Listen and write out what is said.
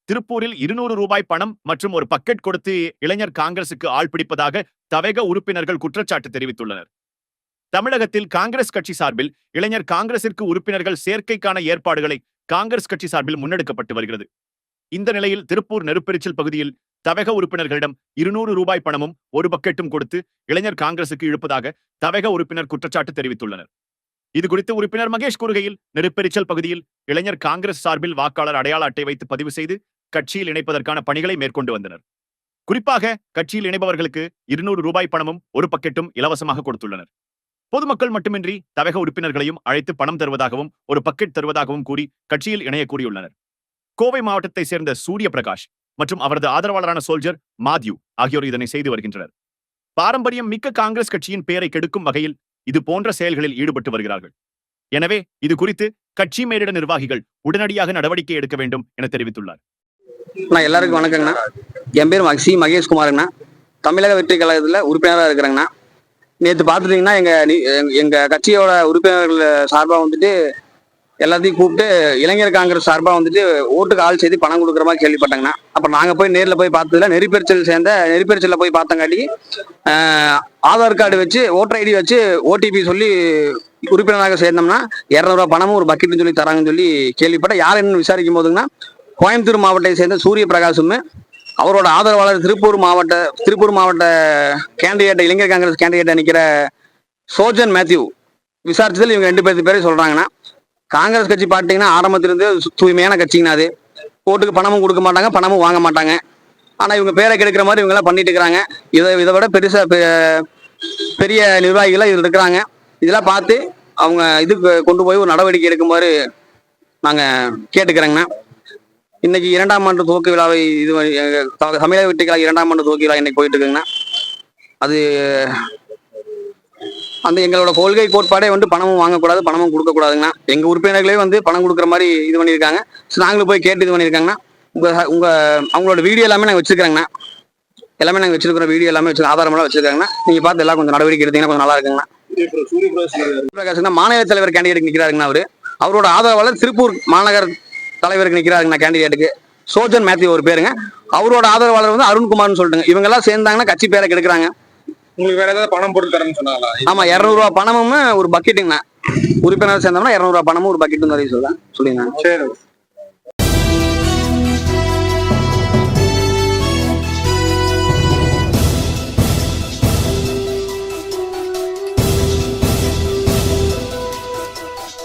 திருப்பூரில் 200 ரூபாய் பணம் மற்றும் ஒரு பக்கெட் கொடுத்து இளைஞர் காங்கிரசுக்கு ஆள் பிடிப்பதாக தவேக உறுப்பினர்கள் குற்றச்சாட்டு தெரிவித்துள்ளனர். தமிழகத்தில் காங்கிரஸ் கட்சி சார்பில் இளைஞர் காங்கிரசிற்கு உறுப்பினர்கள் சேர்க்கைக்கான ஏற்பாடுகளை காங்கிரஸ் கட்சி சார்பில் முன்னெடுக்கப்பட்டு வருகிறது. இந்த நிலையில் திருப்பூர் நெருப்பெரிச்சல் பகுதியில் தவேக உறுப்பினர்களிடம் 200 ரூபாய் பணமும் ஒரு பக்கெட்டும் கொடுத்து இளைஞர் காங்கிரசுக்கு இழுப்பதாக தவேக உறுப்பினர் குற்றச்சாட்டு தெரிவித்துள்ளனர். இதுகுறித்து உறுப்பினர் மகேஷ் கூறுகையில், நெருப்பெரிச்சல் பகுதியில் இளைஞர் காங்கிரஸ் சார்பில் வாக்காளர் அடையாள அட்டை வைத்து பதிவு செய்து கட்சியில் இணைப்பதற்கான பணிகளை மேற்கொண்டு வந்தனர். குறிப்பாக கட்சியில் இணைப்பவர்களுக்கு 200 ரூபாய் பணமும் ஒரு பக்கெட்டும் இலவசமாக கொடுத்துள்ளனர். பொதுமக்கள் மட்டுமின்றி தவேக உறுப்பினர்களையும் அழைத்து பணம் தருவதாகவும் ஒரு பக்கெட் தருவதாகவும் கூறி கட்சியில் இணைய கூறியுள்ளனர். கோவை மாவட்டத்தை சேர்ந்த சூரிய பிரகாஷ் மற்றும் அவரது ஆதரவாளரான சோல்ஜர் மாத்யூ ஆகியோர் இதனை செய்து வருகின்றனர். பாரம்பரியம் மிக்க காங்கிரஸ் கட்சியின் பெயரை கெடுக்கும் வகையில் இது போன்ற செயல்களில் ஈடுபட்டு வருகிறார்கள். எனவே இது குறித்து கட்சி மேலிட நிர்வாகிகள் உடனடியாக நடவடிக்கை எடுக்க வேண்டும் என தெரிவித்துள்ளார். எல்லாருக்கும் வணக்கங்கண்ணா. என் பேர் மகேஷ்குமாருங்கண்ணா. தமிழக வெற்றி கழகத்தில் உறுப்பினராக இருக்கிறேங்கண்ணா. நேற்று பார்த்துட்டிங்கன்னா எங்கள் கட்சியோட உறுப்பினர்கள் சார்பாக வந்துட்டு எல்லாத்தையும் கூப்பிட்டு இளைஞர் காங்கிரஸ் சார்பாக வந்துட்டு ஓட்டுக்கு ஆள் செய்து பணம் கொடுக்குற மாதிரி கேள்விப்பட்டாங்கண்ணா. அப்புறம் நாங்கள் போய் நேரில் போய் பார்த்ததுல நெருப்பெரிச்சலில் போய் பார்த்தங்காட்டி ஆதார் கார்டு வச்சு ஓட்டர் ஐடி வச்சு ஓடிபி சொல்லி உறுப்பினராக சேர்ந்தோம்னா 200 ரூபா பணமும் ஒரு பக்கெட்னு சொல்லி தராங்கன்னு சொல்லி கேள்விப்பட்டேன். யார் என்னன்னு விசாரிக்கும் போதுங்கன்னா கோயம்புத்தூர் மாவட்டத்தை சேர்ந்த சூரிய பிரகாசும் அவரோட ஆதரவாளர் திருப்பூர் மாவட்ட கேண்டிடேட் இளைஞர் காங்கிரஸ் கேண்டிடேட் நிற்கிற சோஜன் மேத்யூ விசாரிச்சதில் இவங்க 2 பேரையும் சொல்றாங்கன்னா, காங்கிரஸ் கட்சி பார்த்தீங்கன்னா ஆரம்பத்திலிருந்து தூய்மையான கட்சிங்கண்ணா. அது ஓட்டுக்கு பணமும் கொடுக்க மாட்டாங்க, பணமும் வாங்க மாட்டாங்க. ஆனால் இவங்க பேரை கெடுக்கிற மாதிரி இவங்கெல்லாம் பண்ணிட்டு இருக்கிறாங்க. இதை விட பெரிய நிர்வாகிகளாக இதில் இருக்கிறாங்க. இதெல்லாம் பார்த்து அவங்க இதுக்கு கொண்டு போய் ஒரு நடவடிக்கை எடுக்குமாறு நாங்கள் கேட்டுக்கிறேங்கண்ணா. இன்னைக்கு 2ஆம் ஆண்டு துவக்க விழாவை தமிழக வெற்றி கழக 2ஆம் ஆண்டு துவக்க விழா இன்னைக்கு போயிட்டு இருக்குங்கண்ணா. அது அந்த எங்களோட கொள்கை கோட்பாடே பணமும் வாங்கக்கூடாது, பணமும் கொடுக்கக்கூடாதுங்கண்ணா. எங்கள் உறுப்பினர்களே பணம் கொடுக்குற மாதிரி இது பண்ணியிருக்காங்க. நாங்களும் போய் கேட்டு இது பண்ணியிருக்காங்கண்ணா. அவங்களோட வீடியோ எல்லாமே நாங்கள் வச்சுருக்கிறேங்கண்ணா. எல்லாமே நாங்கள் வச்சிருக்கிற வீடியோ எல்லாமே ஆதாரமெல்லாம் வச்சிருக்காங்கண்ணா. நீங்கள் பார்த்து எல்லாம் கொஞ்சம் நடவடிக்கை எடுத்தீங்கன்னா கொஞ்சம் நல்லா இருக்குங்கண்ணா. சூரியபிரகாஷ்னா மாநில தலைவர் கேண்டிடேட் நிற்கிறாருங்கண்ணா. அவரோட ஆதரவாளர் திருப்பூர் மாநகர தலைவருக்கு நிற்கிறாருங்கண்ணா கேண்டிடேட்டுக்கு. சோஜன் மேத்யூ ஒரு பேருங்க. அவரோட ஆதரவாளர் அருண்குமார்னு சொல்லிட்டுங்க. இவங்க எல்லாம் சேர்ந்தாங்கன்னா கட்சி பேரை கெடுக்கிறாங்க. உங்களுக்கு வேற ஏதாவது பணம் போட்டு தரேன்னு சொன்னாங்களா? ஆமா, 200 ரூபா பணமும் ஒரு பக்கெட்டுங்கண்ணா. உறுப்பினர் சேர்ந்தோம்னா 200 ரூபா பணமும் ஒரு பக்கெட்டு சொல்லுங்க. சரி.